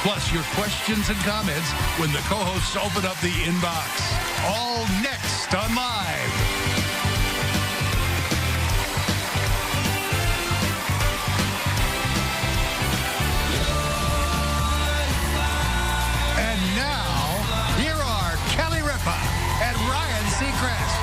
plus your questions and comments when the co-hosts open up the inbox. All next on Live. And now, here are Kelly Ripa and Ryan Seacrest.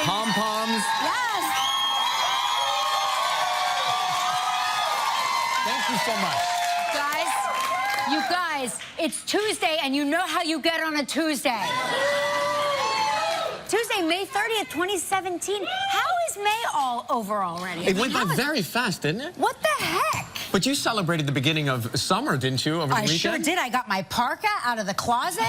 Pom-poms. Yes. Thank you so much. You guys, it's Tuesday, and you know how you get on a Tuesday. Tuesday, May 30th, 2017. How is May all over already? It went by very fast, didn't it? What the heck? But you celebrated the beginning of summer, didn't you, over the weekend? I sure did. I got my parka out of the closet,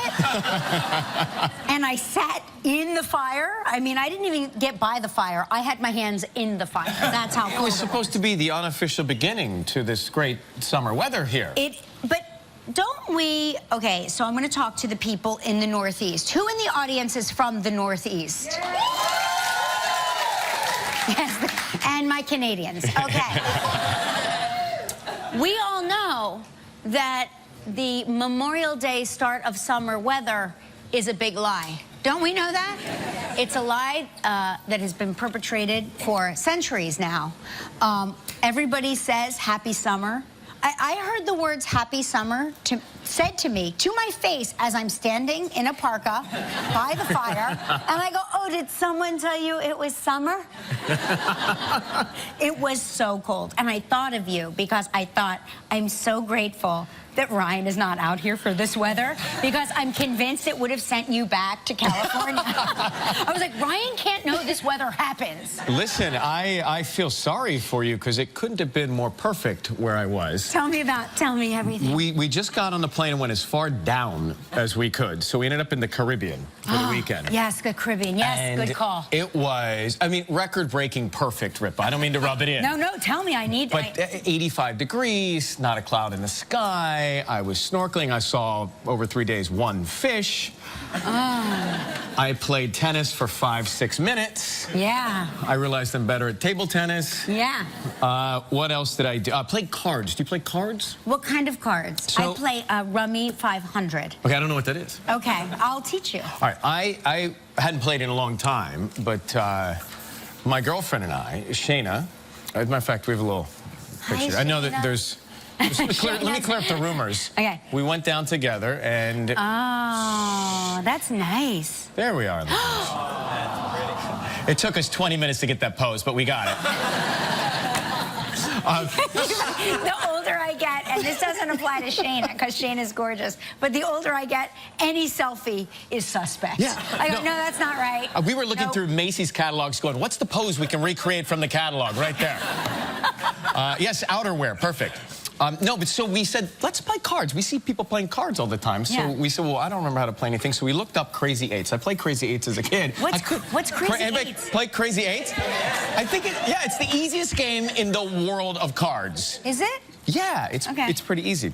and I sat in the fire. I mean, I didn't even get by the fire. I had my hands in the fire. That's how cold it was supposed to be the unofficial beginning to this great summer weather here. But don't we... Okay, so I'm going to talk to the people in the Northeast. Who in the audience is from the Northeast? Yes, and my Canadians. Okay. We all know that the Memorial Day start of summer weather is a big lie. Don't we know that? It's a lie that has been perpetrated for centuries now. Everybody says happy summer. I heard the words happy summer said to me, to my face, as I'm standing in a parka by the fire, and I go, oh, did someone tell you it was summer? It was so cold, and I thought of you because I thought, I'm so grateful that Ryan is not out here for this weather, because I'm convinced it would have sent you back to California. I was like, Ryan can't know this weather happens. Listen, I feel sorry for you because it couldn't have been more perfect where I was. Tell me everything. We just got on the plane and went as far down as we could, so we ended up in the Caribbean for the weekend. Yes, the Caribbean. Yes, and good call. It was, I mean, record-breaking perfect, Ripa. I don't mean to rub it in. No, tell me. I need... But 85 degrees, not a cloud in the sky. I was snorkeling. I saw, over 3 days, 1 fish. I played tennis for 5-6 minutes. Yeah. I realized I'm better at table tennis. Yeah. What else did I do? I played cards. Do you play cards? What kind of cards? So, I play Rummy 500. Okay, I don't know what that is. Okay, I'll teach you. All right, I hadn't played in a long time, but my girlfriend and I, Shayna, as a matter of fact, we have a little picture. Hi, I know that Shayna. there's... Let me clear up the rumors. Okay. We went down together and... Oh, that's nice. There we are. It took us 20 minutes to get that pose, but we got it. The older I get, and this doesn't apply to Shayna, because Shayna's gorgeous, but the older I get, any selfie is suspect. Yeah. I go, no, that's not right. We were looking through Macy's catalogs going, what's the pose we can recreate from the catalog right there? Yes, outerwear, perfect. No, but so we said, let's play cards. We see people playing cards all the time. So we said, well, I don't remember how to play anything. So we looked up Crazy Eights. I played Crazy Eights as a kid. What's Crazy Anybody Eights? Play Crazy Eights? I think, it's the easiest game in the world of cards. Is it? Yeah, it's pretty easy.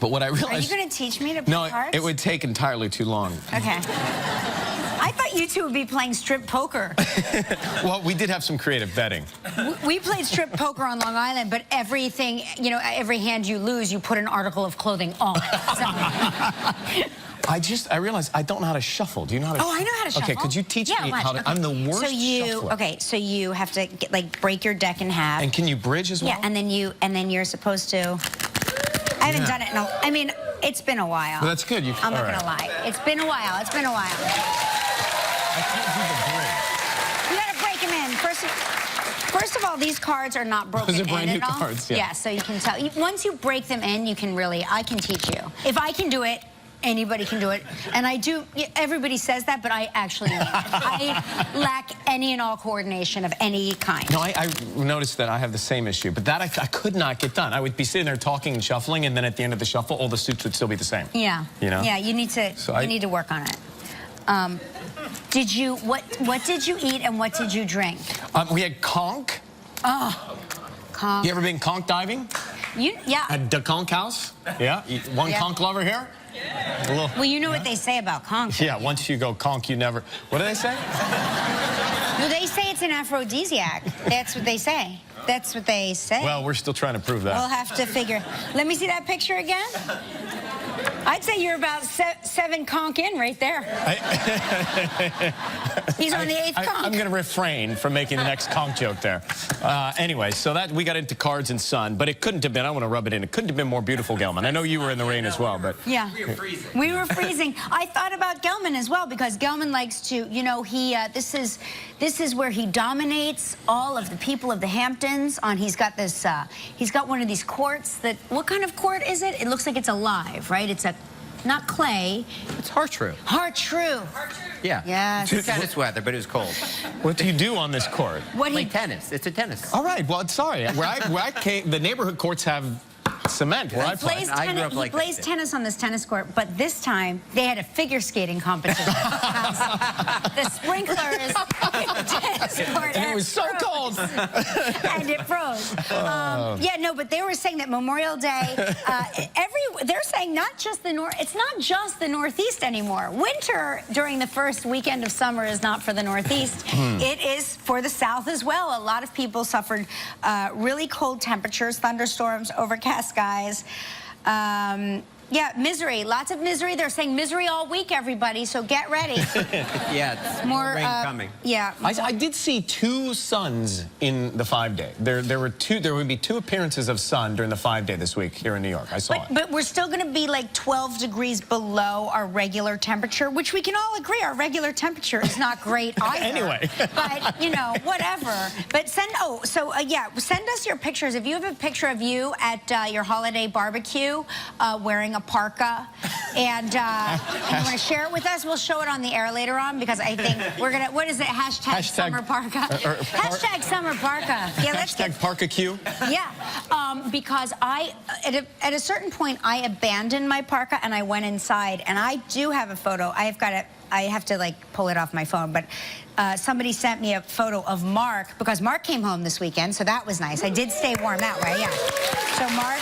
But what I realized... Are you going to teach me to play cards? No, it would take entirely too long. Okay. I thought you two would be playing strip poker. Well, we did have some creative betting. We played strip poker on Long Island, but everything, you know, every hand you lose, you put an article of clothing on. So. I realized I don't know how to shuffle. Do you know how to shuffle? Oh, I know how to shuffle. Okay, could you teach me how to... Okay. I'm the worst shuffler. Okay, so you have to, break your deck in half. And can you bridge as well? Yeah, and then you're supposed to... I haven't done it in I mean, it's been a while. Well, that's good. I'm not going to lie. It's been a while. I can't do the bridge. You got to break them in. First of all, these cards are not broken in. Those are brand new cards, yeah, so you can tell. Once you break them in, I can teach you. If I can do it, anybody can do it. And I do, everybody says that, but I actually I lack any and all coordination of any kind. No, I noticed that I have the same issue, but that I could not get done. I would be sitting there talking and shuffling, and then at the end of the shuffle, all the suits would still be the same. Yeah. You know? Yeah, you need to, you need to work on it. What did you eat and what did you drink? We had conch. Oh, conch. You ever been conch diving? Yeah. At the conch house? Yeah? One conch lover here? Yeah. Well, you know what they say about conch. Yeah, once you go conch, you never... What do they say? Well, they say it's an aphrodisiac. That's what they say. That's what they say. Well, we're still trying to prove that. We'll have to figure. Let me see that picture again. I'd say you're about 7 conch in right there. He's on the 8th conch. I'm going to refrain from making the next conch joke there. Anyway, so that we got into cards and sun, but it couldn't have been, I want to rub it in, it couldn't have been more beautiful, Gelman. I know you were in the rain as well, but... Yeah. We were freezing. We were freezing. I thought about Gelman as well, because Gelman likes to, you know, this is where he dominates all of the people of the Hamptons. He's got this, he's got one of these courts that, what kind of court is it? It looks like it's alive, right? It's a, not clay. It's Hartrue. Hartrue. Yeah. Yes. It's tennis weather, but it was cold. What do you do on this court? Play tennis. It's a tennis. All right, well, sorry. Where I came, the neighborhood courts have cement where I play. He plays tennis on this tennis court, but this time they had a figure skating competition. The sprinklers in the tennis court. And it was so cold. And it froze. Yeah, no, but they were saying that Memorial Day, they're saying not just the it's not just the Northeast anymore. Winter during the first weekend of summer is not for the Northeast. It is for the South as well. A lot of people suffered really cold temperatures, thunderstorms, overcast skies. Yeah, misery, lots of misery. They're saying misery all week, everybody, so get ready. Yeah, it's more rain coming. Yeah. I did see 2 suns in the 5-day. There would be 2 appearances of sun during the 5-day this week here in New York. I saw it. But we're still going to be like 12 degrees below our regular temperature, which we can all agree our regular temperature is not great either. Anyway. But, you know, whatever. But send us your pictures. If you have a picture of you at your holiday barbecue wearing a parka, and you want to share it with us, we'll show it on the air later on, because I think we're gonna, what is it, hashtag summer parka, hashtag summer parka. Yeah, let's hashtag parka Q. Yeah, because at a certain point I abandoned my parka and I went inside, and I do have a photo. I have to like pull it off my phone, but somebody sent me a photo of Mark, because Mark came home this weekend, so that was nice. I did stay warm that way, yeah. So Mark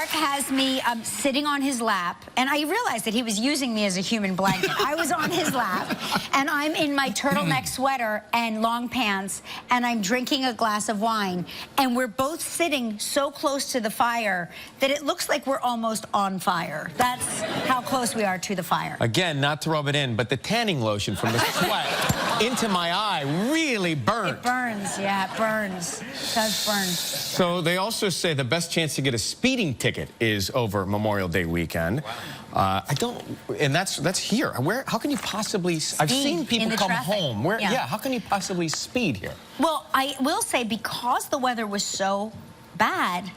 has me sitting on his lap, and I realized that he was using me as a human blanket. I was on his lap, and I'm in my turtleneck sweater and long pants, and I'm drinking a glass of wine, and we're both sitting so close to the fire that it looks like we're almost on fire. That's how close we are to the fire. Again, not to rub it in, but the tanning lotion from the sweat into my eye really burned. It burns, yeah, it burns. It does burn. So they also say the best chance to get a speeding ticket is over Memorial Day weekend. Wow. And that's here. How can you possibly, I've seen people come home. How can you possibly speed here? Well, I will say, because the weather was so bad,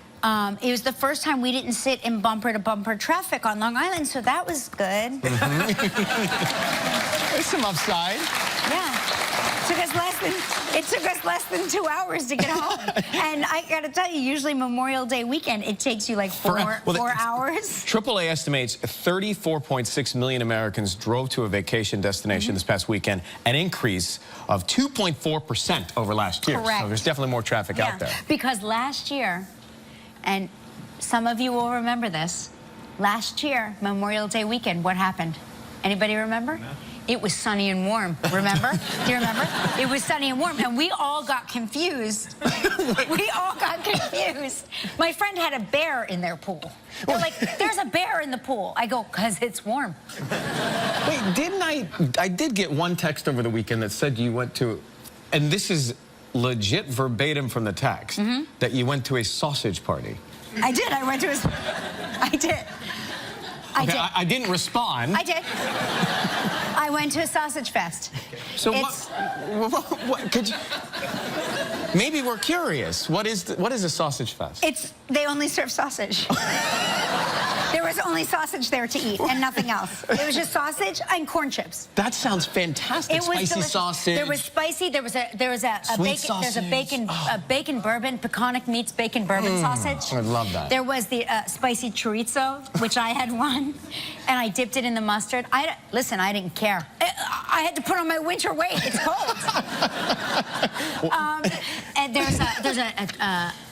it was the first time we didn't sit in bumper-to-bumper traffic on Long Island, so that was good. There's some upside. Yeah. It took us less than 2 hours to get home. And I got to tell you, usually Memorial Day weekend, it takes you like four hours. AAA estimates 34.6 million Americans drove to a vacation destination this past weekend, an increase of 2.4% over last year. Correct. So there's definitely more traffic out there. Because last year, and some of you will remember this, last year, Memorial Day weekend, what happened? Anybody remember? No. It was sunny and warm, remember? Do you remember? It was sunny and warm, and we all got confused. We all got confused. My friend had a bear in their pool. They're like, there's a bear in the pool. I go, because it's warm. Wait, I did get one text over the weekend that said you went to, and this is legit verbatim from the text, that you went to a sausage party. I did. I went to a... I did. I didn't respond. I did. I went to a sausage fest. So what could you... Maybe we're curious. What is a sausage fest? They only serve sausage. There was only sausage there to eat and nothing else. It was just sausage and corn chips. That sounds fantastic. It was Spicy delicious. sausage. There was spicy. There was a Sweet bacon. sausage. There's a bacon bourbon. Peconic meats bacon bourbon sausage. I love that. There was the spicy chorizo, which I had one, and I dipped it in the mustard. Listen, I didn't care. I had to put on my winter weight. It's cold. And there's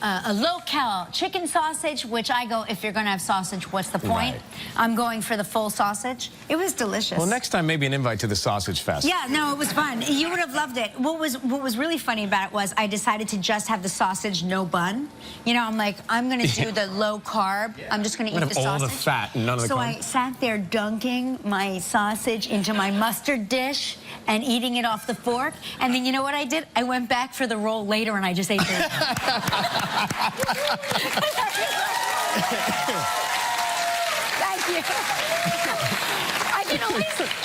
a low-cal chicken sausage, which I go, if you're going to have sausage, what's the point? Right. I'm going for the full sausage. It was delicious. Well, next time maybe an invite to the Sausage Fest. Yeah, no, it was fun. You would have loved it. What was really funny about it was I decided to just have the sausage, no bun. You know, I'm like, I'm going to do the low carb. I'm just going to eat the sausage. all the fat and none of the So carb. I sat there dunking my sausage into my mustard dish and eating it off the fork. And then you know what I did? I went back for the roll later and I just ate it. Thank you.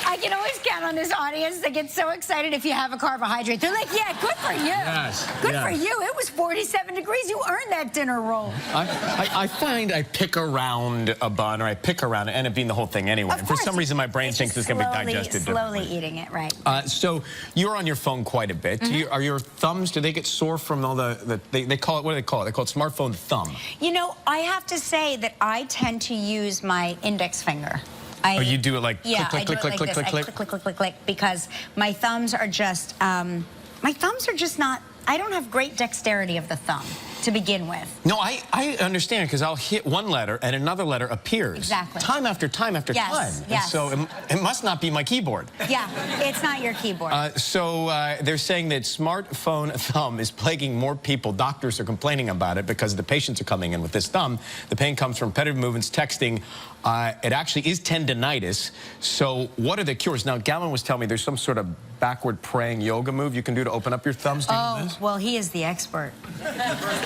I can always count on this audience. They get so excited if you have a carbohydrate. They're like, yeah, good for you. Yes, Good yes. for you. It was 47 degrees. You earned that dinner roll. I find I pick around a bun, or I pick around it, and it being the whole thing anyway. And for some reason, my brain thinks it's going to be digested Slowly differently. eating it, right. So you're on your phone quite a bit. Are your thumbs, do they get sore from all they call it, what do they call it? They call it smartphone thumb. You know, I have to say that I tend to use my index finger. Oh, you do it like yeah, click, click, click, click, click, click, click, click, click, click, because my thumbs are just not, I don't have great dexterity of the thumb to begin with. No, I understand, because I'll hit one letter and another letter appears. Exactly. Time after time after time. Yes. And so it must not be my keyboard. Yeah, it's not your keyboard. They're saying that smartphone thumb is plaguing more people. Doctors are complaining about it because the patients are coming in with this thumb. The pain comes from repetitive movements, texting. It actually is tendinitis. So what are the cures? Now, Gavin was telling me there's some sort of backward praying yoga move you can do to open up your thumbs. Do you know this? Well, he is the expert.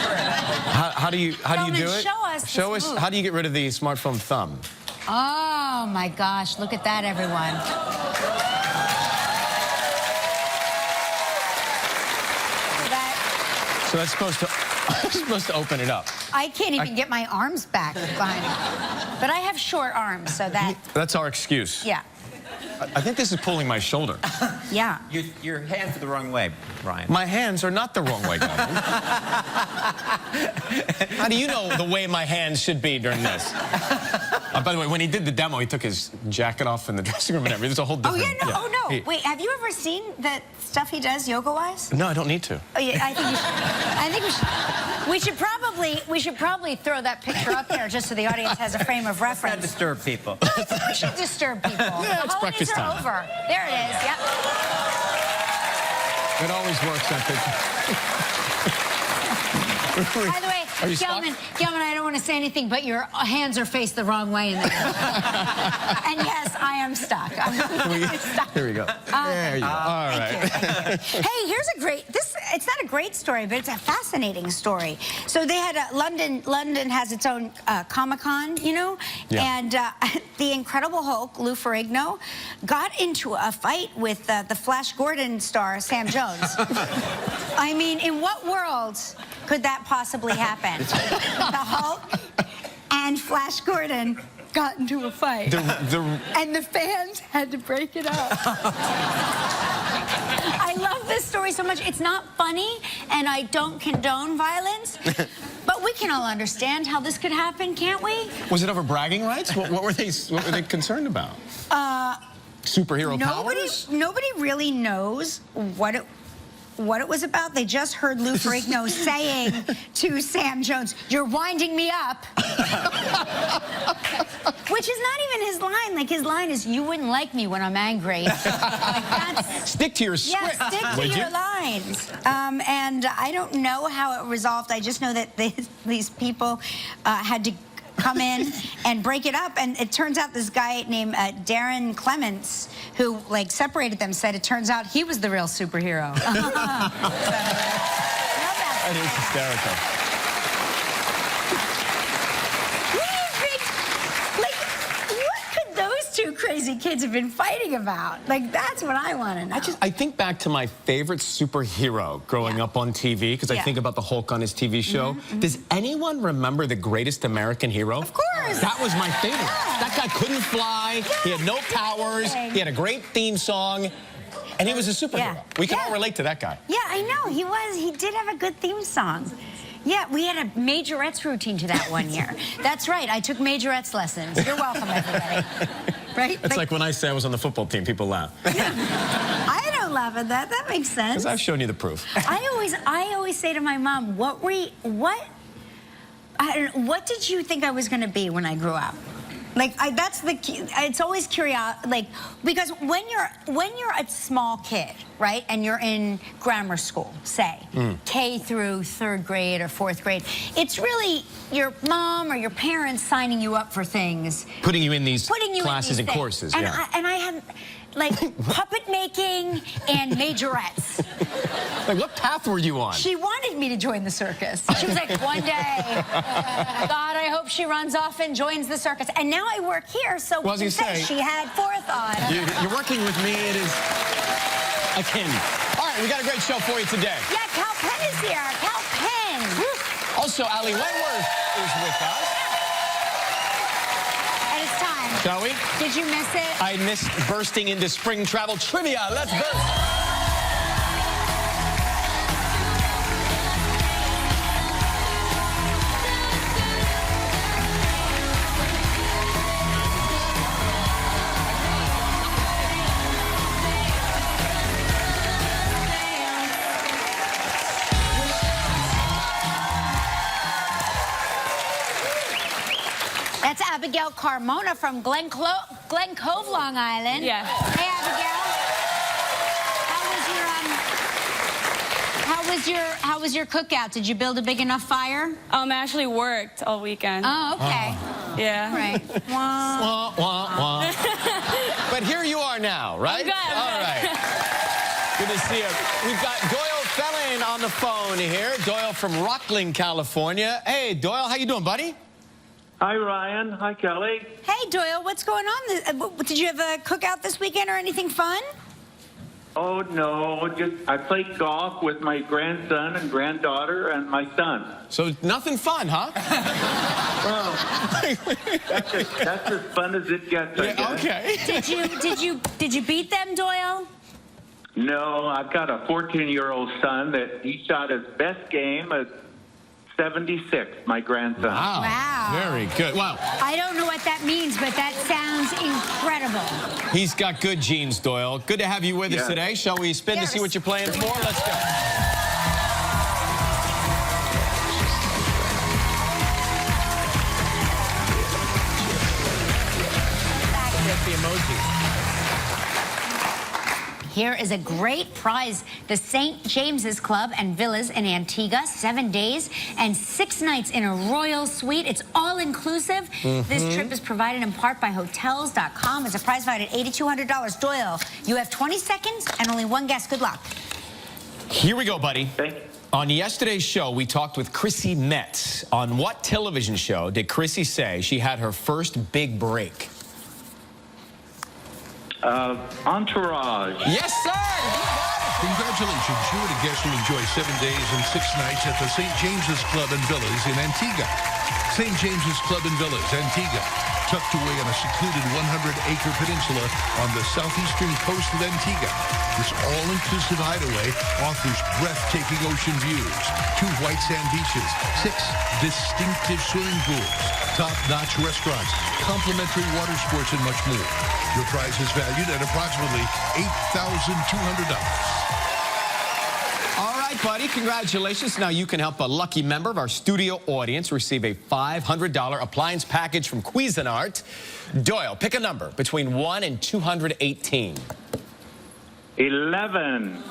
How do you do it? Show us How do you get rid of the smartphone thumb? Oh, my gosh. Look at that, everyone. So that's supposed to open it up. I can't even get my arms back behind me. But I have short arms, so that... That's our excuse. Yeah. I think this is pulling my shoulder. Yeah. Your hands are the wrong way, Brian. My hands are not the wrong way, Gavin. How do you know the way my hands should be during this? By the way, when he did the demo, he took his jacket off in the dressing room and everything. There's a whole different... Oh, yeah, no, oh, no. Hey. Wait, have you ever seen the stuff he does yoga-wise? No, I don't need to. Oh, yeah, I think you should. I think we should probably throw that picture up there just so the audience has a frame of Let's not reference. disturb people. I think we should disturb people. Yeah, it's the holidays breakfast are time. over. There it is, yep. It always works, I think. By the way, Are you Gelman, I don't want to say anything, but your hands are faced the wrong way in there. And yes, I am stuck. I'm stuck. Here we go. There you go. All right. Thank you. Hey, here's a great, it's not a great story, but it's a fascinating story. So they had London has its own Comic-Con, you know? Yeah. And the Incredible Hulk, Lou Ferrigno, got into a fight with the Flash Gordon star, Sam Jones. I mean, in what world could that possibly happen? The Hulk and Flash Gordon got into a fight. And the fans had to break it up. I love this story so much. It's not funny, and I don't condone violence, but we can all understand how this could happen, can't we? Was it over bragging rights? What were they concerned about? Superhero powers? Nobody really knows what it was about. They just heard Lou Ferrigno saying to Sam Jones, "You're winding me up." Which is not even his line. Like, his line is, "You wouldn't like me when I'm angry." Like, that's... Stick to your script. Yeah, stick to your lines. And I don't know how it resolved. I just know that these people had to come in and break it up, and it turns out this guy named Darren Clements, who like separated them, said it turns out he was the real superhero. That is hysterical. What do you think? Like, what could those two two crazy kids have been fighting about? Like, that's what I want to know. I think back to my favorite superhero growing up on TV, because I think about the Hulk on his TV show. Does anyone remember the Greatest American Hero? Of course. That was my favorite. That guy couldn't fly. He had no powers. He had a great theme song. And he was a superhero. We can all relate to that guy. Yeah, I know. He was. He did have a good theme song. Yeah, we had a majorettes routine to that one year. That's right. I took majorettes lessons. You're welcome, everybody. Right? It's like when I say I was on the football team, people laugh. I don't laugh at that. That makes sense. Because I've shown you the proof. I always say to my mom, what did you think I was going to be when I grew up? Like, it's always curiosity, like, because when you're a small kid, right, and you're in grammar school, say, K through 3rd grade or 4th grade, it's really your mom or your parents signing you up for things. Putting you in these classes and courses, and I had, like, puppet making and majorettes. Like, what path were you on? She wanted me to join the circus. She was like, one day, God, I hope she runs off and joins the circus. And now I work here, so we can say she had forethought. You're working with me. It is akin. All right, we got a great show for you today. Yeah, Cal Penn is here. Cal Penn. Also, Ali Wentworth is with us. And it's time. Shall we? Did you miss it? I missed bursting into spring travel trivia. Let's burst. That's Abigail Carmona from Glen Cove, Long Island. Yeah. Hey, Abigail. How was your cookout? Did you build a big enough fire? I actually worked all weekend. Oh, okay. Yeah. Right. Wah, wah, wah. But here you are now, right? I'm good. All right. Good to see you. We've got Doyle Felling on the phone here. Doyle from Rockland, California. Hey, Doyle, how you doing, buddy? Hi, Ryan. Hi, Kelly. Hey, Doyle, what's going on? Did you have a cookout this weekend or anything fun? Oh, no. I played golf with my grandson and granddaughter and my son. So nothing fun, huh? Well, that's as fun as it gets, I guess. Okay. Did you beat them, Doyle? No, I've got a 14-year-old son that he shot his best game at 76, my grandson. Wow. Very good. Wow. I don't know what that means, but that sounds incredible. He's got good genes, Doyle. Good to have you with us today. Shall we spin to see what you're playing for? Let's go. Get the emoji. Here is a great prize. The St. James's Club and Villas in Antigua, 7 days and 6 nights in a royal suite. It's all inclusive. This trip is provided in part by Hotels.com. It's a prize valued at $8,200. Doyle, you have 20 seconds and only one guess. Good luck. Here we go, buddy. Thank you. On yesterday's show, we talked with Chrissy Metz. On what television show did Chrissy say she had her first big break? Entourage. Yes, sir! Congratulations. You and a guest will enjoy 7 days and 6 nights at the St. James's Club and Villas in Antigua. St. James's Club and Villas, Antigua, tucked away on a secluded 100-acre peninsula on the southeastern coast of Antigua. This all-inclusive hideaway offers breathtaking ocean views, 2 white sand beaches, 6 distinctive swimming pools, top-notch restaurants, complimentary water sports, and much more. Your prize is valued at approximately $8,200. All right, buddy, congratulations. Now you can help a lucky member of our studio audience receive a $500 appliance package from Cuisinart. Doyle, pick a number between 1 and 218. 11.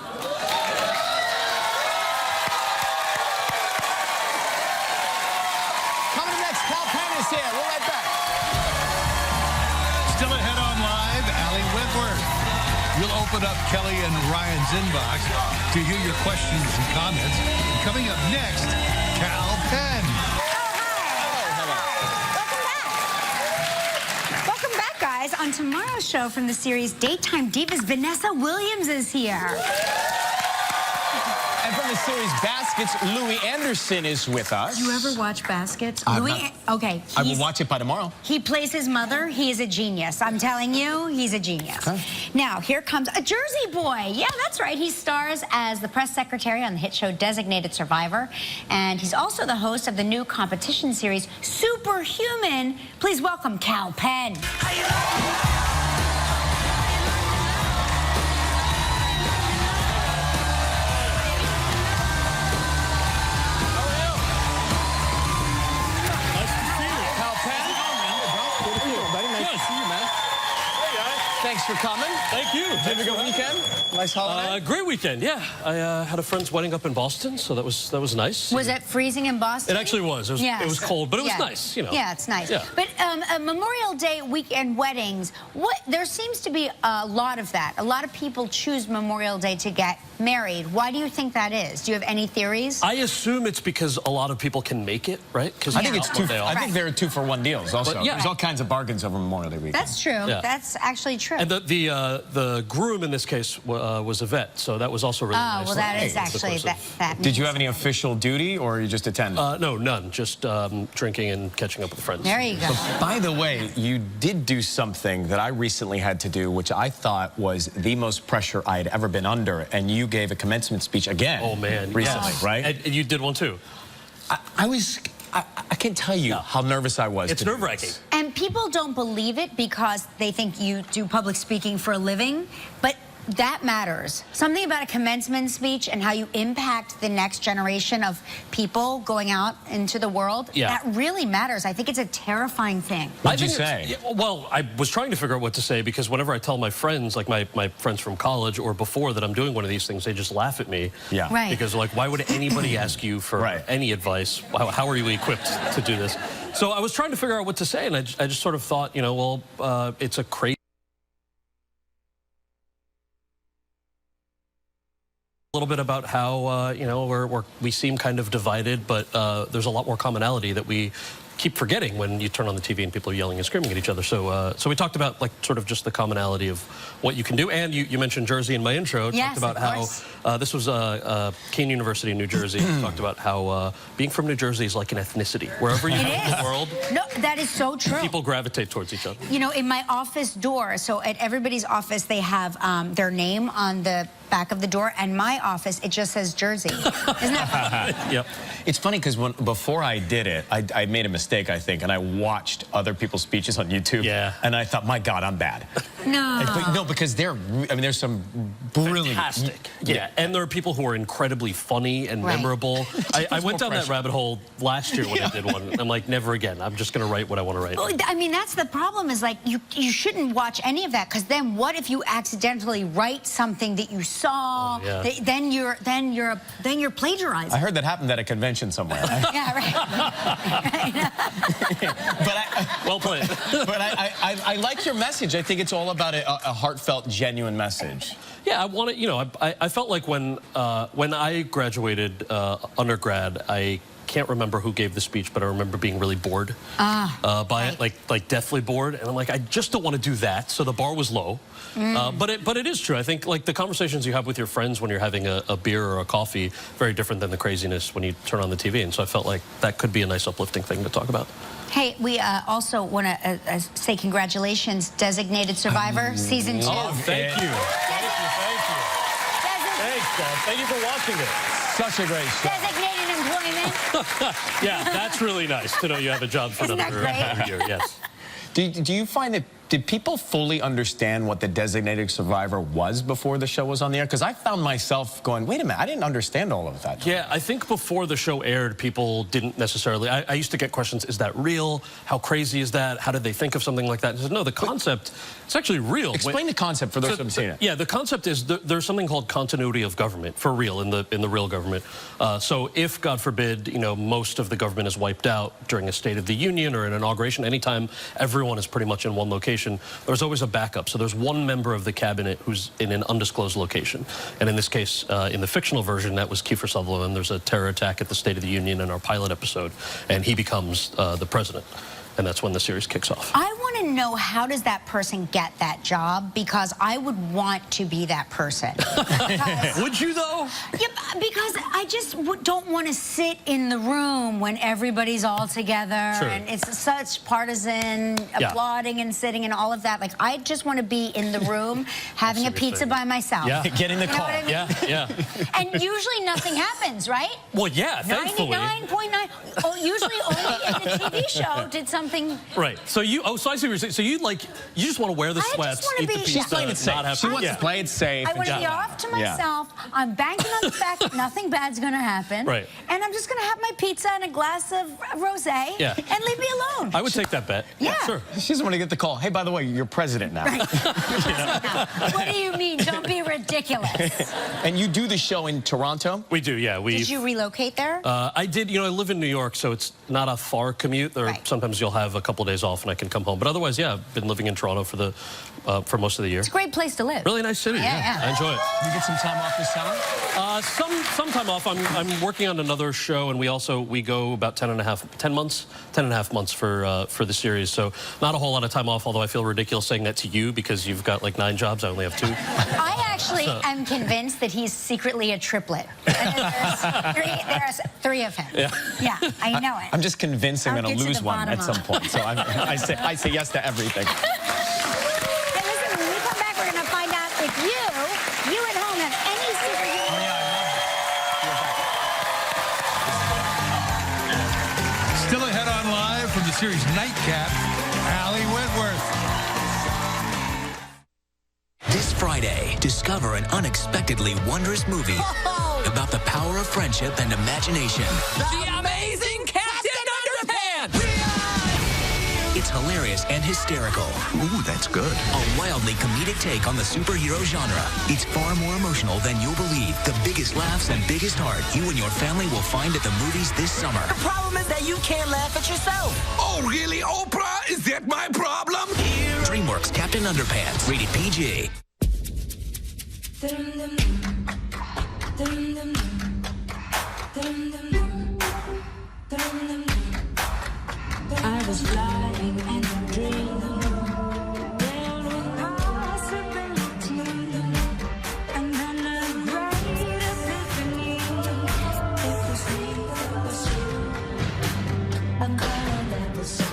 Coming next, Cal Penn is here. We're right back. Still ahead on Live, Ali Wentworth. We'll open up Kelly and Ryan's inbox to hear your questions and comments. And coming up next, Cal Penn. Welcome back, guys. guys, on tomorrow's show from the series Daytime Divas, Vanessa Williams is here. And from the series Baskets, Louis Anderson is with us. You ever watch Baskets? Okay. I will watch it by tomorrow. He plays his mother. He is a genius. I'm telling you, he's a genius. Okay. Now, here comes a Jersey boy. Yeah, that's right. He stars as the press secretary on the hit show Designated Survivor. And he's also the host of the new competition series, Superhuman. Please welcome Cal Penn. Thanks for coming. Thank you. Did you have a good weekend? Nice holiday? Great weekend, yeah. I had a friend's wedding up in Boston, so that was nice. Was it freezing in Boston? It actually was. It was cold, but it was nice, you know. Yeah, it's nice. Yeah. But Memorial Day weekend weddings, there seems to be a lot of that. A lot of people choose Memorial Day to get married. Why do you think that is? Do you have any theories? I assume it's because a lot of people can make it, right? I think it's I think there are 2-for-1 deals also. But, yeah. There's all kinds of bargains over Memorial Day weekend. That's true. Yeah. That's actually true. And the groom in this case was a vet, so that was also really nice. Oh, well, that is actually that. Did you have any official duty, or you just attended? No, none. Just drinking and catching up with friends. There you go. By the way, you did do something that I recently had to do, which I thought was the most pressure I had ever been under, and you gave a commencement speech again. Oh, man. Recently, yes. right? And you did one, too. I can't tell you how nervous I was. It's nerve-wracking. And people don't believe it because they think you do public speaking for a living, but that matters. Something about a commencement speech and how you impact the next generation of people going out into the world, that really matters. I think it's a terrifying thing. What did you say? Well, I was trying to figure out what to say because whenever I tell my friends, like my friends from college or before that I'm doing one of these things, they just laugh at me. Yeah. Right. Because like, why would anybody ask you for any advice? How are you equipped to do this? So I was trying to figure out what to say, and I just sort of thought, you know, well, it's a crazy little bit about how, you know, we seem kind of divided, but there's a lot more commonality that we keep forgetting when you turn on the TV and people are yelling and screaming at each other. So we talked about like sort of just the commonality of what you can do. And you mentioned Jersey in my intro. Yes, talked about how this was Keene University in New Jersey. Talked about how being from New Jersey is like an ethnicity. Wherever you go in the world, No, that is so true. people gravitate towards each other. You know, in my office door, so at everybody's office, they have their name on the back of the door, and my office, it just says Jersey. Isn't that funny? Yep. It's funny because before I did it, I made a mistake, I think, and I watched other people's speeches on YouTube. Yeah. And I thought, my God, I'm bad. No. No, because there's some brilliant. Fantastic. Yeah, and there are people who are incredibly funny and memorable. I went down that rabbit hole last year when I did one. I'm like, never again. I'm just going to write what I want to write. Well, I mean, that's the problem is like, you shouldn't watch any of that because then what if you accidentally write something that you saw? Oh, yeah. Then you're plagiarizing. I heard that happened at a convention somewhere. Yeah, right. Well played. But I like your message. I think it's all about a heartfelt, genuine message. Yeah, I want to, you know, I felt like when I graduated undergrad, I can't remember who gave the speech, but I remember being really bored by it, like deathly bored. And I'm like, I just don't want to do that. So the bar was low. But it is true. I think like the conversations you have with your friends when you're having a beer or a coffee, very different than the craziness when you turn on the TV. And so I felt like that could be a nice uplifting thing to talk about. Hey, we also want to say congratulations, Designated Survivor, Season 2. Oh, thank you. Thank you. Thanks, Dad. Thank you for watching it. Such a great show. Designated employment. Yeah, that's really nice to know you have a job for another year. Yes. Do you find that, did people fully understand what the Designated Survivor was before the show was on the air? Because I found myself going, wait a minute, I didn't understand all of that. Yeah, I think before the show aired, people didn't necessarily, I used to get questions, is that real? How crazy is that? How did they think of something like that? And I said, no, the concept, it's actually real. Explain the concept for those who haven't seen it. Yeah, the concept is there's something called continuity of government, for real, in the real government. So if, God forbid, you know, most of the government is wiped out during a State of the Union or an inauguration, anytime everyone is pretty much in one location, there's always a backup. So there's one member of the cabinet who's in an undisclosed location. And in this case, in the fictional version, that was Kiefer Sutherland. There's a terror attack at the State of the Union in our pilot episode, and he becomes the president. And that's when the series kicks off. I want to to know, how does that person get that job? Because I would want to be that person. Would you, though? Yeah, because I just don't want to sit in the room when everybody's all together Sure. and it's such partisan applauding and sitting and all of that. Like, I just want to be in the room having a pizza by myself. Yeah, getting the You know call. what I mean? Yeah. And usually nothing happens, right? Well, yeah, thankfully. 99.9. Oh, usually only in the TV show did something. Right. So so I see what you're saying. So you just want to wear the I just sweats, wanna eat the be- pizza, She's playing it safe. not have She wants yeah. to play it safe. I want to be off to myself. I'm banking on the fact that nothing bad's going to happen. Right. And I'm just going to have my pizza and a glass of rosé and leave me alone. I would take that bet. Yeah. Sure. She doesn't want to get the call. Hey, by the way, you're president now. What do you mean? Don't be ridiculous. And you do the show in Toronto? We do, yeah. Did you relocate there? I did. You know, I live in New York, so it's not a far commute. Or sometimes you'll have a couple days off and I can come home. But otherwise, yeah, I've been living in Toronto for most of the year. It's a great place to live. Really nice city. Yeah. I enjoy it. You get some time off this summer? Some time off. I'm working on another show, and we go about 10 and a half months for the series. So not a whole lot of time off. Although I feel ridiculous saying that to you because you've got like 9 jobs. I only have 2. I actually am convinced that he's secretly a triplet. There's 3 of him. Yeah, I know it. I'm just convinced I'm I'll going to get to lose the one bottom at some of it. point. So I say yes to everything. Hey, listen, when we come back, we're going to find out if you at home have any superhero. Still ahead on Live from the series Nightcap, Allie Wentworth. This Friday, discover an unexpectedly wondrous movie about the power of friendship and imagination. The amazing Captain Underpants! It's hilarious and hysterical. Ooh, that's good. A wildly comedic take on the superhero genre. It's far more emotional than you'll believe. The biggest laughs and biggest heart you and your family will find at the movies this summer. The problem is that you can't laugh at yourself. Oh, really, Oprah? Is that my problem? DreamWorks Captain Underpants, rated PG. I was lying in a dream. And then a great epiphany. It was me that was you. A color that was so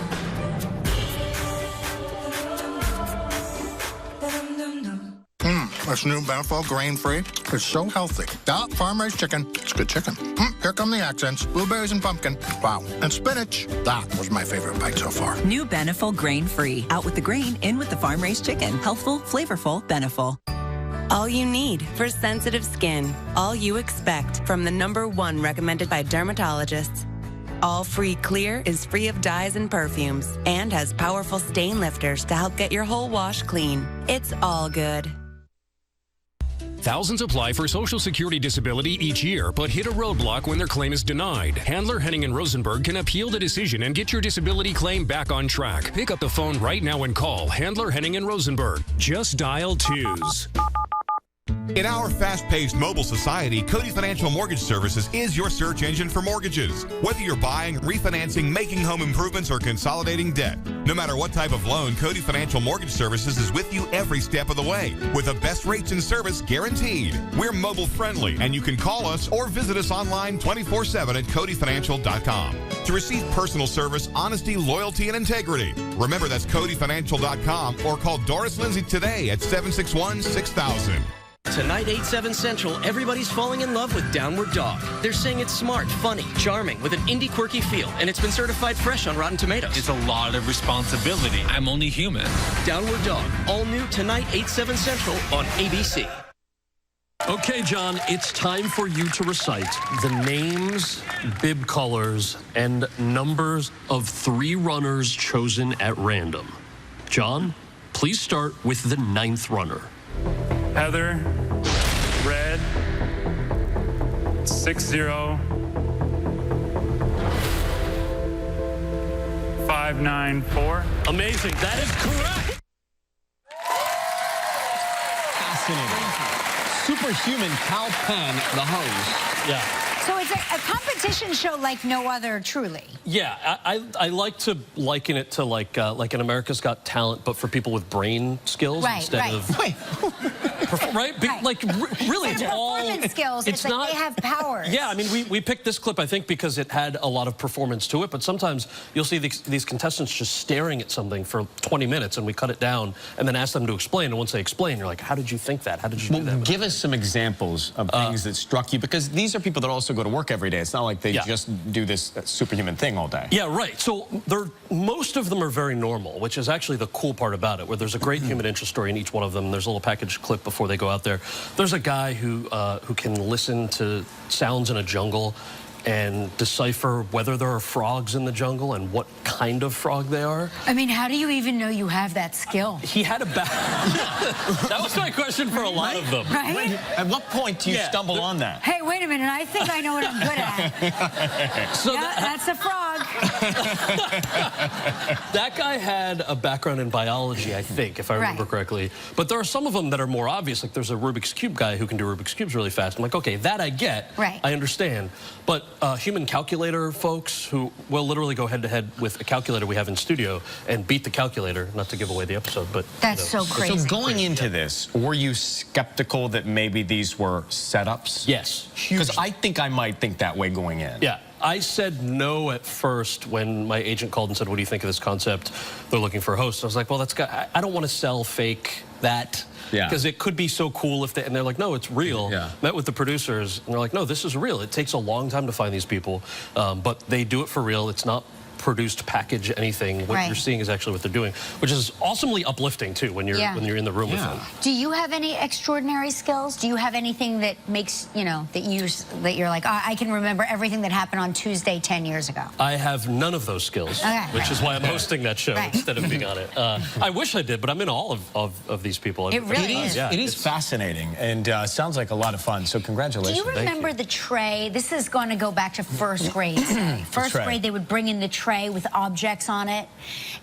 This new Beneful grain-free. It's so healthy. Farm-raised chicken. It's good chicken. Here come the accents. Blueberries and pumpkin. Wow. And spinach. That was my favorite bite so far. New Beneful grain-free. Out with the grain, in with the farm-raised chicken. Healthful, flavorful, Beneful. All you need for sensitive skin. All you expect from the #1 recommended by dermatologists. All Free Clear is free of dyes and perfumes and has powerful stain lifters to help get your whole wash clean. It's all good. Thousands apply for Social Security disability each year, but hit a roadblock when their claim is denied. Handler, Henning & Rosenberg can appeal the decision and get your disability claim back on track. Pick up the phone right now and call Handler, Henning & Rosenberg. Just dial 2s. In our fast-paced mobile society, Cody Financial Mortgage Services is your search engine for mortgages. Whether you're buying, refinancing, making home improvements, or consolidating debt. No matter what type of loan, Cody Financial Mortgage Services is with you every step of the way, with the best rates and service guaranteed. We're mobile-friendly, and you can call us or visit us online 24/7 at codyfinancial.com to receive personal service, honesty, loyalty, and integrity. Remember, that's codyfinancial.com or call Doris Lindsay today at 761-6000. Tonight, 8/7 Central, everybody's falling in love with Downward Dog. They're saying it's smart, funny, charming, with an indie quirky feel, and it's been certified fresh on Rotten Tomatoes. It's a lot of responsibility. I'm only human. Downward Dog, all new tonight, 8/7 Central on ABC. Okay, John, it's time for you to recite the names, bib colors, and numbers of 3 runners chosen at random. John, please start with the 9th runner. Heather, red, 60, 594. Amazing. That is correct. Fascinating. Superhuman Cal Penn, the host. Yeah. So it's a competition show like no other, truly. Yeah, I like to liken it to like an America's Got Talent, but for people with brain skills instead of... Wait. Right? Like, really, it's all... performance skills, it's like they have powers. Yeah, I mean, we picked this clip, I think, because it had a lot of performance to it, but sometimes you'll see these contestants just staring at something for 20 minutes, and we cut it down and then ask them to explain, and once they explain, you're like, how did you think that? How did you do that? Give us some examples of things that struck you, because these are people that also go to work every day. It's not like they just do this superhuman thing all day. Yeah, right. So most of them are very normal, which is actually the cool part about it, where there's a great human interest story in each one of them. There's a little package clip before they go out there. There's a guy who can listen to sounds in a jungle and decipher whether there are frogs in the jungle and what kind of frog they are. I mean, how do you even know you have that skill? He had a That was my question for a lot of them. Right? At what point do you stumble on that? Hey, wait a minute, I think I know what I'm good at. So that's a frog. That guy had a background in biology, I think, if I remember correctly. But there are some of them that are more obvious. Like there's a Rubik's Cube guy who can do Rubik's Cubes really fast. I'm like, okay, that I get. Right. I understand. But human calculator folks who will literally go head-to-head with a calculator we have in studio and beat the calculator, not to give away the episode, but... That's so crazy. So going into this, were you skeptical that maybe these were setups? Yes. Because I think I might think that way going in. Yeah. I said no at first when my agent called and said, what do you think of this concept? They're looking for a host. I was like, well, I don't want to sell fake that. Yeah. Because it could be so cool if and they're like, no, it's real. Yeah. Met with the producers, and they're like, no, this is real. It takes a long time to find these people, but they do it for real. It's not produced, package, anything. What you're seeing is actually what they're doing, which is awesomely uplifting too when you're in the room with them. Do you have any extraordinary skills? Do you have anything that makes, you know, that you're like, oh, I can remember everything that happened on Tuesday 10 years ago? I have none of those skills, which is why I'm hosting that show instead of being on it. I wish I did, but I'm in all of these people. It really is. Yeah, it is fascinating and sounds like a lot of fun. So congratulations. Do you remember the tray? This is going to go back to first grade. First grade, they would bring in the tray with objects on it,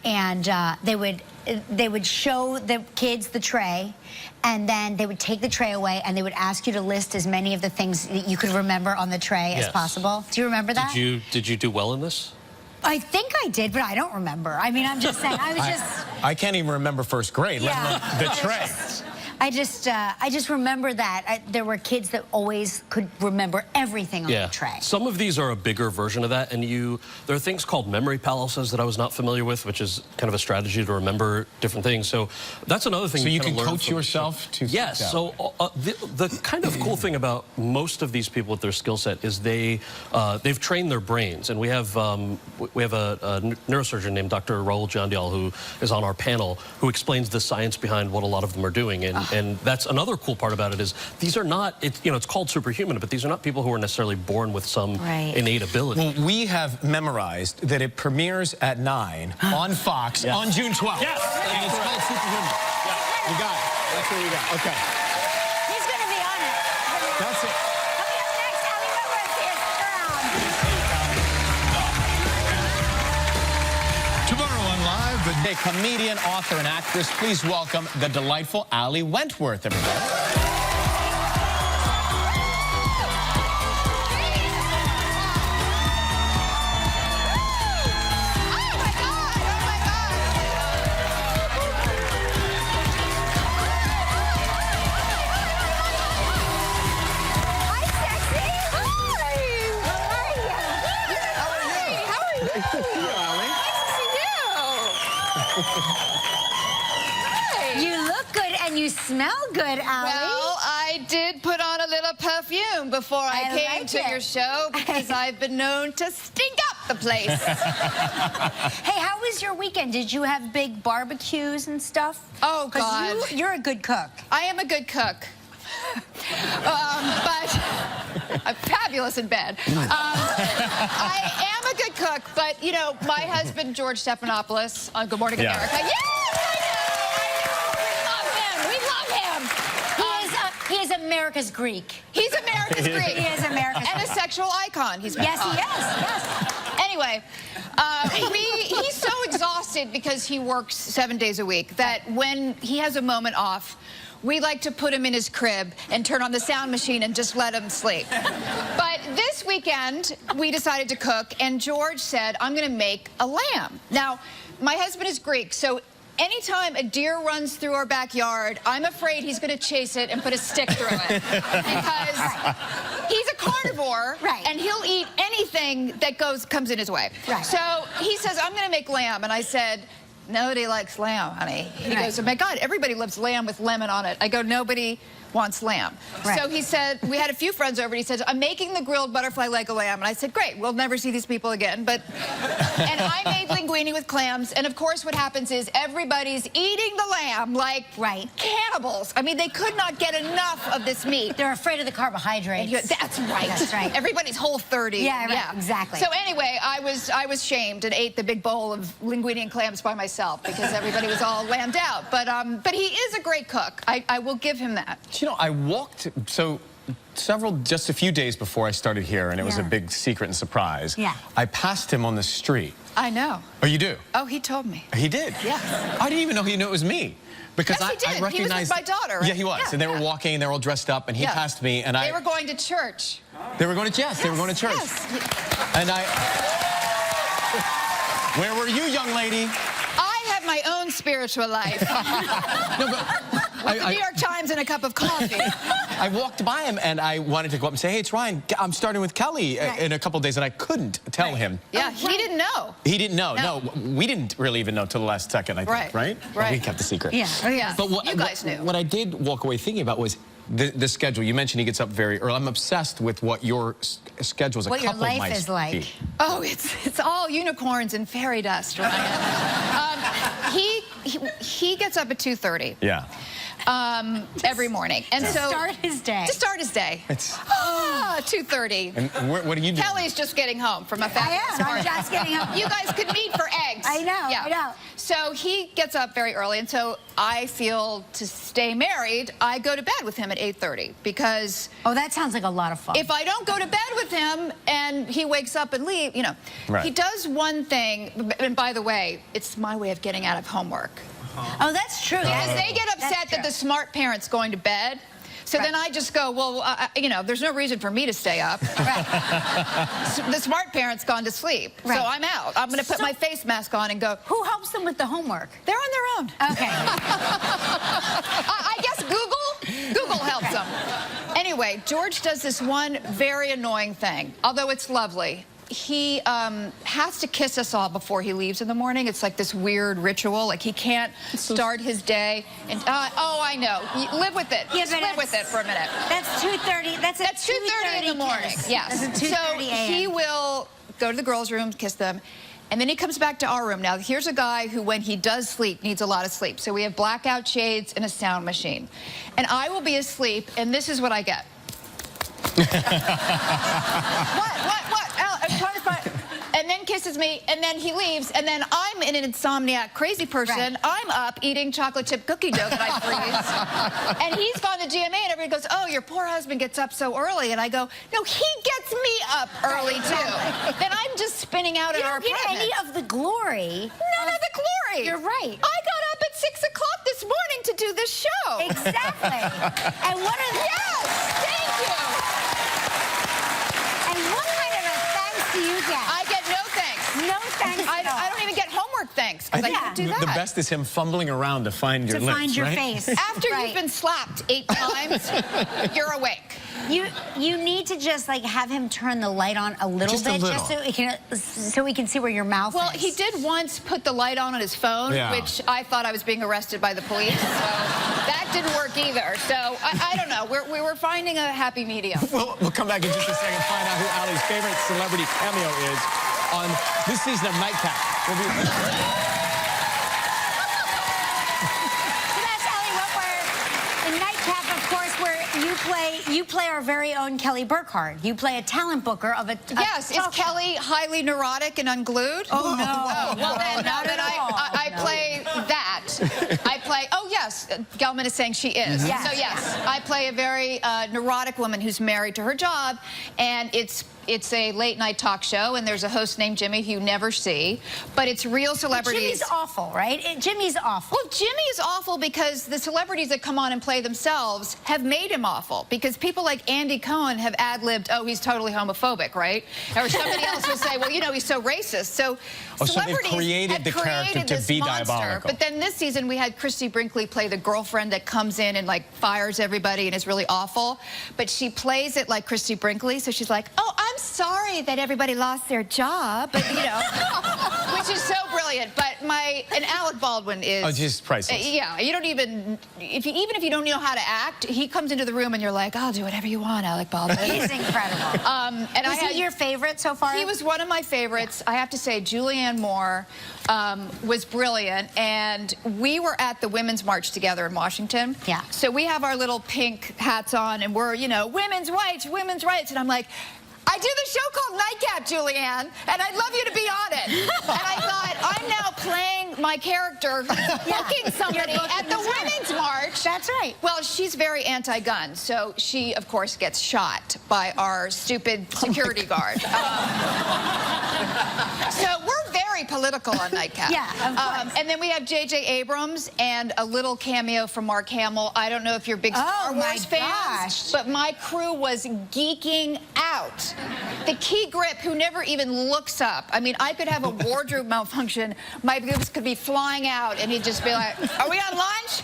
and they would show the kids the tray, and then they would take the tray away, and they would ask you to list as many of the things that you could remember on the tray as possible. Do you remember that? Did you do well in this? I think I did, but I don't remember. I mean, I'm just saying. I can't even remember first grade, let alone the tray. I just remember that there were kids that always could remember everything on the tray. Some of these are a bigger version of that, and there are things called memory palaces that I was not familiar with, which is kind of a strategy to remember different things. So that's another thing. So you can coach yourself to. Yes. So the kind of cool thing about most of these people with their skill set is they've trained their brains, and we have a neurosurgeon named Dr. Raul Jandial who is on our panel who explains the science behind what a lot of them are doing. And that's another cool part about it is these are not, it's called superhuman, but these are not people who are necessarily born with some innate ability. Well, we have memorized that it premieres at 9 on Fox on June 12th. Yes. And it's called Superhuman. Yeah. You got it. That's what we got. Okay. He's going to be on it. That's it. Coming up next, Ali Whitworth is Tomorrow on Live, a comedian, author, and actress. Please welcome the delightful Ali Wentworth, everybody. You look good and you smell good, Ali. Well, I did put on a little perfume before I came to your show because I've been known to stink up the place. Hey, how was your weekend? Did you have big barbecues and stuff? Oh, God. You're a good cook. I am a good cook. But I'm fabulous in bed. I am a good cook, but, you know, my husband, George Stephanopoulos, on Good Morning America. Yes, I know. We love him. He is America's Greek. He's America's Greek. He is America's And a sexual icon. He's yes, he is. Yes. Anyway, he's so exhausted because he works 7 days a week that when he has a moment off, we like to put him in his crib and turn on the sound machine and just let him sleep. But this weekend, we decided to cook, and George said, I'm going to make a lamb. Now, my husband is Greek, so anytime a deer runs through our backyard, I'm afraid he's going to chase it and put a stick through it. Because he's a carnivore, and he'll eat anything that comes in his way. So he says, I'm going to make lamb. And I said, nobody likes lamb, honey. He goes, oh my God, everybody loves lamb with lemon on it. I go, nobody wants lamb. So he said, we had a few friends over, and he said, I'm making the grilled butterfly leg of lamb. And I said, great, we'll never see these people again. And I made linguine with clams, and of course what happens is everybody's eating the lamb like cannibals. I mean, they could not get enough of this meat. They're afraid of the carbohydrates. That's right. That's right. Everybody's Whole30. Yeah, exactly. So anyway, I was shamed and ate the big bowl of linguine and clams by myself because everybody was all lambed out. But he is a great cook. I will give him that. You know, I walked, just a few days before I started here, and it was a big secret and surprise. I passed him on the street. I know. Oh, you do? Oh, he told me. He did? Yeah. I didn't even know he knew it was me. Because yes, he did. I recognized... He was with my daughter, right? Yeah, he was. And they were walking, and they were all dressed up, and he passed me, and They were going to church. They were going to, they were going to church. And Where were you, young lady? I have my own spiritual life. With the New York Times and a cup of coffee. I walked by him, and I wanted to go up and say, hey, it's Ryan. I'm starting with Kelly in a couple of days, and I couldn't tell him. Yeah, he didn't know. He didn't know. No, we didn't really even know till the last second, I think, right? Right. We kept the secret. Yeah. Oh, yeah. But you guys knew. What I did walk away thinking about was the schedule. You mentioned he gets up very early. I'm obsessed with what your schedule as a couple might be. What your life is like. Oh, it's all unicorns and fairy dust, Ryan. He gets up at 2:30. Yeah. Every morning. And to so start his day. To start his day. 2:30. And what are you doing? Kelly's just getting home from a fabulous party. I'm just getting home. You guys could meet for eggs. I know, I know. So he gets up very early, and so I feel to stay married, I go to bed with him at 8:30 because... Oh, that sounds like a lot of fun. If I don't go to bed with him and he wakes up and leaves, you know, he does one thing, and by the way, it's my way of getting out of homework. Oh, that's true. Because they get upset that the smart parent's going to bed. So then I just go, well, you know, there's no reason for me to stay up. The smart parent's gone to sleep. So I'm out. I'm going to put my face mask on and go. Who helps them with the homework? They're on their own. Okay. I guess Google helps them. Anyway, George does this one very annoying thing, although it's lovely. He has to kiss us all before he leaves in the morning. It's like this weird ritual. Like he can't start his day. And oh, I know. Live with it. Just live with it for a minute. That's 2:30. That's 2:30 in the morning. Yes. That's 2:30 So he will go to the girls' room, kiss them. And then he comes back to our room. Now, here's a guy who, when he does sleep, needs a lot of sleep. So we have blackout shades and a sound machine. And I will be asleep, and this is what I get. What? I'm trying to find... And then kisses me, and then he leaves, and then I'm an insomniac crazy person. I'm up eating chocolate chip cookie dough that I freeze. And he's gone to GMA, and everybody goes, oh, your poor husband gets up so early. And I go, no, he gets me up early, too. Then I'm just spinning out in our apartment. You don't get any of the glory. None of the glory. You're right. I got up at 6 o'clock this morning to do this show. Exactly. And what are the... Yes, thank you. And what kind of a thanks do you get? I get no thanks. No thanks at all. I don't even get homework thanks because I can't do that. The best is him fumbling around to find your lips, find your face. After you've been slapped 8 times, you're awake. You need to just like have him turn the light on a little bit, just so we can see where your mouth is. Well, he did once put the light on his phone, which I thought I was being arrested by the police. So that didn't work either. So I don't know. We were finding a happy medium. We'll come back in just a second and find out who Allie's favorite celebrity cameo is on this season of Nightcap. So that's Ellie Whitwer in Nightcap, of course, where you play our very own Kelly Burkhardt. You play a talent booker of a Yes, is Kelly highly neurotic and unglued? Oh, no. Oh, well, then, no, I play that. I play... Oh, yes. Gelman is saying she is. Yes. So, yes, I play a very neurotic woman who's married to her job, and it's a late-night talk show, and there's a host named Jimmy who you never see, but it's real celebrities. Jimmy's awful, right? Jimmy's awful. Well, Jimmy is awful because the celebrities that come on and play themselves have made him awful, because people like Andy Cohen have ad-libbed, oh, he's totally homophobic, right? Or somebody else will say, well, you know, he's so racist. So celebrities so they've created the character to be diabolical. But then this season we had Christy Brinkley play the girlfriend that comes in and like fires everybody and is really awful, but she plays it like Christy Brinkley, so she's like, oh, I'm sorry that everybody lost their job, but you know, which is so brilliant. But and Alec Baldwin is just priceless. Yeah, you don't even if you don't know how to act, he comes into the room and you're like, I'll do whatever you want, Alec Baldwin. He's incredible. And was he your favorite so far? He was one of my favorites. I have to say, Julianne Moore was brilliant, and we were at the Women's March together in Washington. Yeah. So we have our little pink hats on, and we're, you know, women's rights, and I'm like, I do the show called Nightcap, Julianne, and I'd love you to be on it. And I thought, I'm now playing my character, booking somebody at the Women's March. That's right. Well, she's very anti-gun, so she, of course, gets shot by our stupid security guard. So we're very political on Nightcap. Yeah, of course. And then we have J.J. Abrams and a little cameo from Mark Hamill. I don't know if you're big Star Wars fans, but my crew was geeking out. The key grip, who never even looks up. I mean, I could have a wardrobe malfunction. My boobs could be flying out, and he'd just be like, are we on lunch?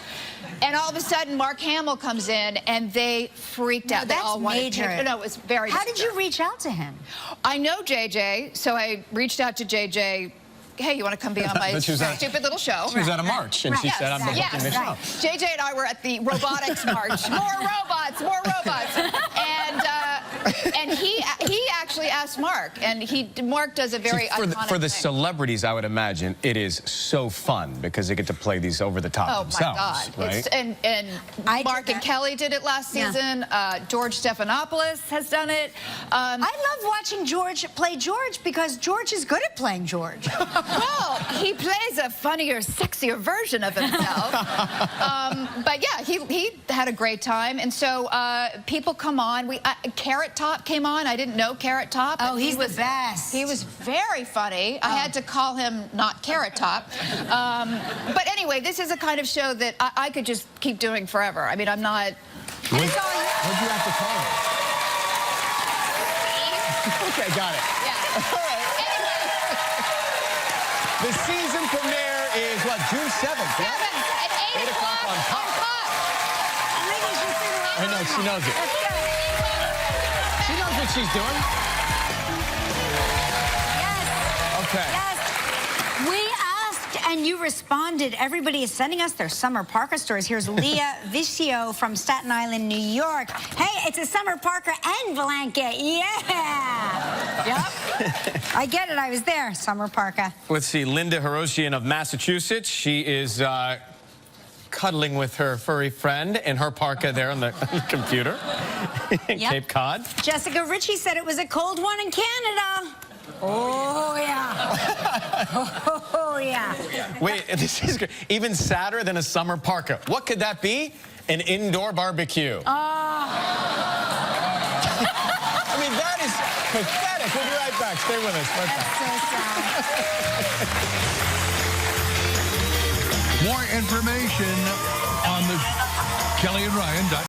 And all of a sudden, Mark Hamill comes in, and they freaked out. They all wanted major. No, it was very How did you reach out to him? I know JJ, so I reached out to JJ. Hey, you want to come be on my stupid little show? She was at a march, and she said, I'm booking the show. JJ and I were at the robotics march. More robots, more robots. And he actually asked Mark, and Mark does a very iconic for the thing. Celebrities, I would imagine it is so fun because they get to play these over the top themselves. Oh my God! Right? And Mark and Kelly did it last season. George Stephanopoulos has done it. I love watching George play George because George is good at playing George. Well, he plays a funnier, sexier version of himself. But yeah, he had a great time, and so people come on. Carrot Top came on. I didn't know Carrot Top. Oh, he was the best. He was very funny. I had to call him not Carrot Top. But anyway, this is a kind of show that I could just keep doing forever. I mean, I'm not. What'd you have to call him? Okay, got it. Yeah. All right. The season premiere is, what, June 7th? Yeah? 7th at 8 o'clock on Pop. I know, she knows it. She knows what she's doing. Yes. Okay. Yes. We asked and you responded. Everybody is sending us their summer parka stories. Here's Leah Vicio from Staten Island, New York. Hey, it's a summer parka and blanket. Yeah. Yep. I get it. I was there. Summer parka. Let's see. Linda Hiroshian of Massachusetts. She is cuddling with her furry friend in her parka there on the computer in Cape Cod. Jessica Ritchie said it was a cold one in Canada. Oh, yeah. Oh, yeah. Wait, this is good. Even sadder than a summer parka. What could that be? An indoor barbecue. Oh. I mean, that is pathetic. We'll be right back. Stay with us. That's so sad. More information on the Kelly and Ryan.